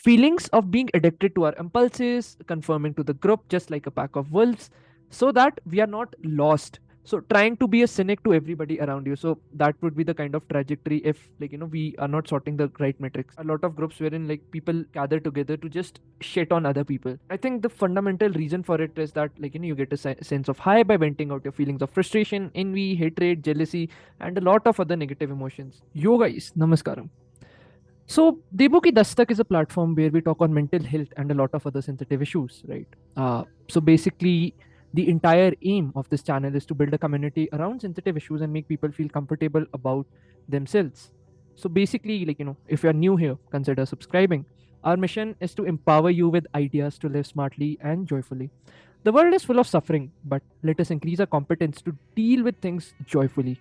feelings of being addicted to our impulses, conforming to the group just like a pack of wolves, so that we are not lost. So trying to be a cynic to everybody around you. So that would be the kind of trajectory if, like, we are not sorting the right metrics. A lot of groups wherein like people gather together to just shit on other people. I think the fundamental reason for it is that, like, you get a sense of high by venting out your feelings of frustration, envy, hatred, jealousy, and a lot of other negative emotions. Yo guys, namaskaram. So, Debu Dastak is a platform where we talk on mental health and a lot of other sensitive issues, right? So, basically, the entire aim of this channel is to build a community around sensitive issues and make people feel comfortable about themselves. So, basically, like, if you're new here, consider subscribing. Our mission is to empower you with ideas to live smartly and joyfully. The world is full of suffering, but let us increase our competence to deal with things joyfully.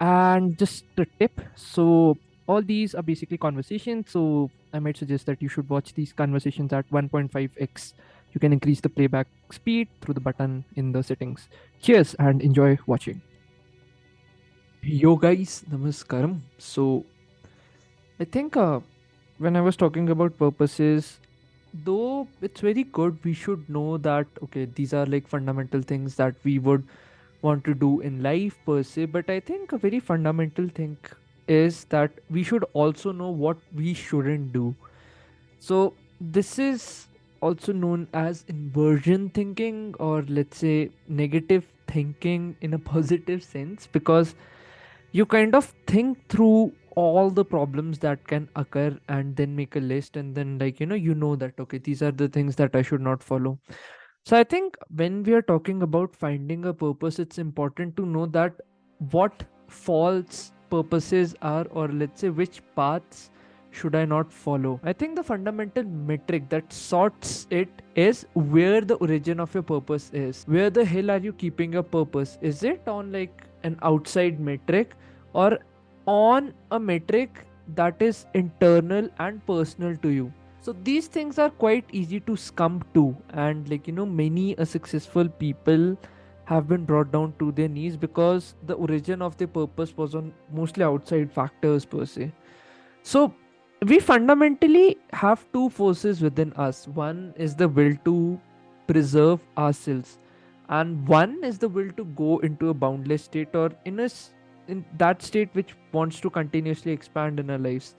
And just a tip, so all these are basically conversations, so I might suggest that you should watch these conversations at 1.5x. You can increase the playback speed through the button in the settings. Cheers and enjoy watching. Yo guys, namaskaram. So I think when I was talking about purposes, though it's very good, we should know that okay, these are like fundamental things that we would want to do in life per se. But I think a very fundamental thing is that we should also know what we shouldn't do. So this is also known as inversion thinking, or let's say negative thinking in a positive sense, because you kind of think through all the problems that can occur and then make a list, and then, like, you know that okay, these are the things that I should not follow. So I think when we are talking about finding a purpose, it's important to know that what false purposes are, or let's say which paths should I not follow. I think the fundamental metric that sorts it is where the origin of your purpose is. Where the hell are you keeping your purpose? Is it on like an outside metric, or on a metric that is internal and personal to you? So these things are quite easy to scum to, and like, many a successful people have been brought down to their knees because the origin of their purpose was on mostly outside factors per se. So we fundamentally have two forces within us. One is the will to preserve ourselves, and one is the will to go into a boundless state, or in that state which wants to continuously expand in our lives.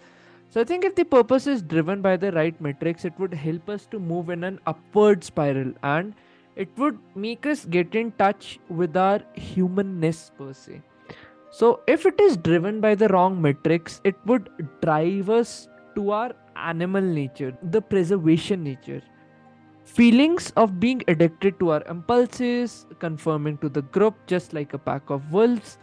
So I think if the purpose is driven by the right metrics, it would help us to move in an upward spiral, and it would make us get in touch with our humanness per se. So if it is driven by the wrong metrics, it would drive us to our animal nature, the preservation nature. Feelings of being addicted to our impulses, conforming to the group just like a pack of wolves,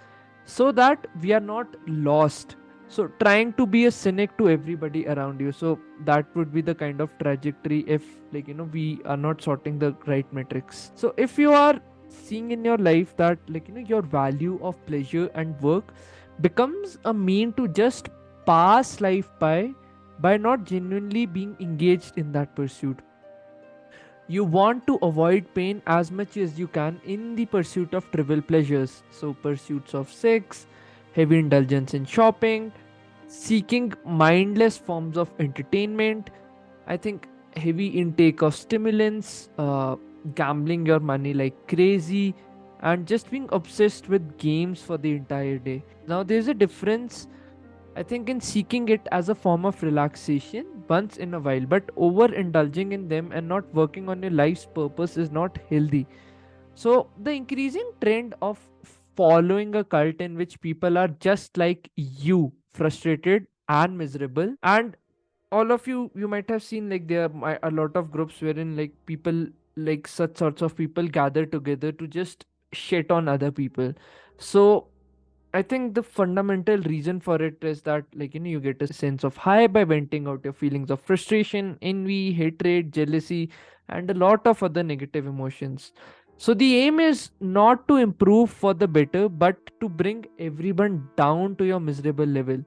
so that we are not lost. So trying to be a cynic to everybody around you. So that would be the kind of trajectory if, like, we are not sorting the right metrics. So if you are seeing in your life that, like, your value of pleasure and work becomes a mean to just pass life by not genuinely being engaged in that pursuit. You want to avoid pain as much as you can in the pursuit of trivial pleasures. So, pursuits of sex, heavy indulgence in shopping, seeking mindless forms of entertainment. I think heavy intake of stimulants, gambling your money like crazy, and just being obsessed with games for the entire day. Now, there's a difference, I think, in seeking it as a form of relaxation once in a while, but overindulging in them and not working on your life's purpose is not healthy. So, the increasing trend of following a cult in which people are just like you, frustrated and miserable, and all of you might have seen, like, there are a lot of groups wherein like people, like such sorts of people gather together to just shit on other people. So I think the fundamental reason for it is that, like, you get a sense of high by venting out your feelings of frustration, envy, hatred, jealousy, and a lot of other negative emotions. So the aim is not to improve for the better, but to bring everyone down to your miserable level.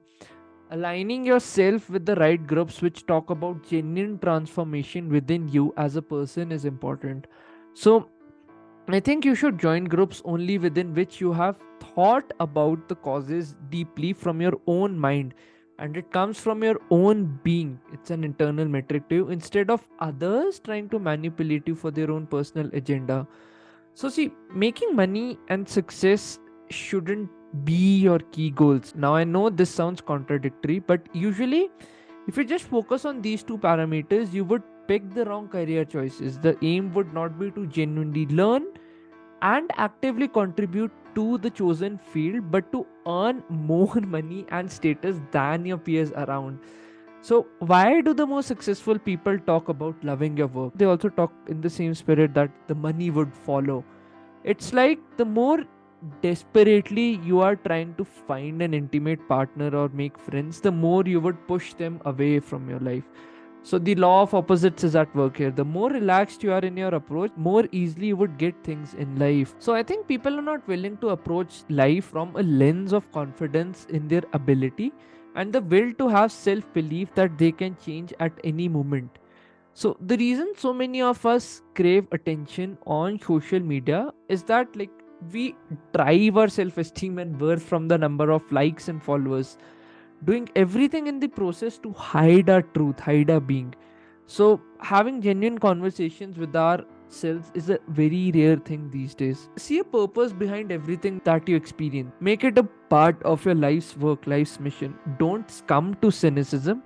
Aligning yourself with the right groups which talk about genuine transformation within you as a person is important. So I think you should join groups only within which you have thought about the causes deeply from your own mind, and it comes from your own being. It's an internal metric to you instead of others trying to manipulate you for their own personal agenda. So, see, making money and success shouldn't be your key goals. Now, I know this sounds contradictory, but usually, if you just focus on these two parameters, you would pick the wrong career choices. The aim would not be to genuinely learn and actively contribute to the chosen field, but to earn more money and status than your peers around. So, why do the most successful people talk about loving your work? They also talk in the same spirit that the money would follow. It's like the more desperately you are trying to find an intimate partner or make friends, the more you would push them away from your life. So the law of opposites is at work here. The more relaxed you are in your approach, more easily you would get things in life. So I think people are not willing to approach life from a lens of confidence in their ability and the will to have self belief that they can change at any moment. So the reason so many of us crave attention on social media is that we drive our self-esteem and worth from the number of likes and followers, doing everything in the process to hide our truth, hide our being. So having genuine conversations with ourselves is a very rare thing these days. See a purpose behind everything that you experience. Make it a part of your life's work, life's mission. Don't succumb to cynicism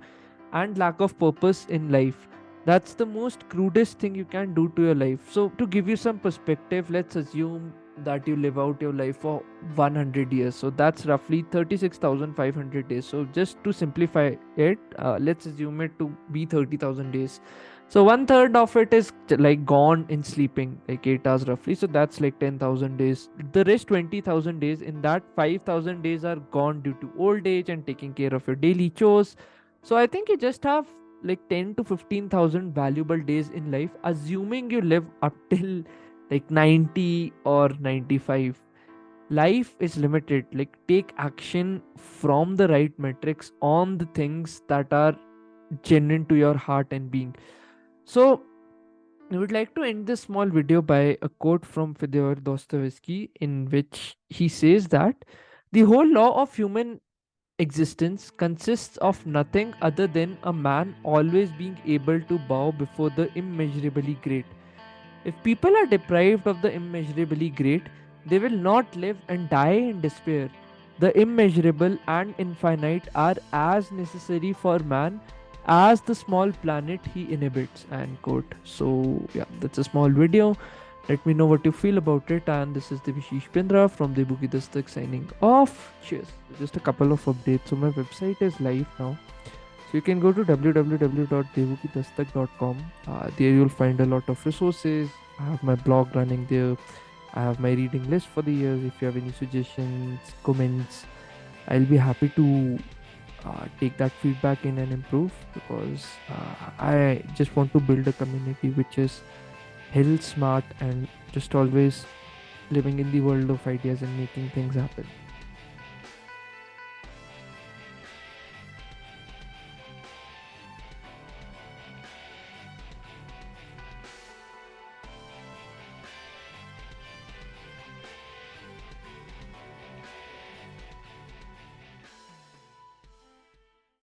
and lack of purpose in life. That's the most crudest thing you can do to your life. So, to give you some perspective, let's assume that you live out your life for 100 years. So, that's roughly 36,500 days. So, just to simplify it, let's assume it to be 30,000 days. So, one third of it is gone in sleeping, like 8 hours roughly. So, that's like 10,000 days. The rest 20,000 days, in that 5,000 days are gone due to old age and taking care of your daily chores. So I think you just have like 10 to 15,000 valuable days in life, assuming you live up till like 90 or 95. Life is limited. Like, take action from the right metrics on the things that are genuine to your heart and being. So, I would like to end this small video by a quote from Fyodor Dostoevsky, in which he says that the whole law of human existence consists of nothing other than a man always being able to bow before the immeasurably great. If people are deprived of the immeasurably great, they will not live and die in despair. The immeasurable and infinite are as necessary for man as the small planet he inhabits. End quote. So, yeah, that's a small video. Let me know what you feel about it. And this is Debashish from Debukidastak signing off. Cheers. Just a couple of updates. So, my website is live now. So you can go to www.debukidastak.com. There you'll find a lot of resources. I have my blog running there. I have my reading list for the year. If you have any suggestions, comments, I'll be happy to take that feedback in and improve, because I just want to build a community which is hell smart and just always living in the world of ideas and making things happen.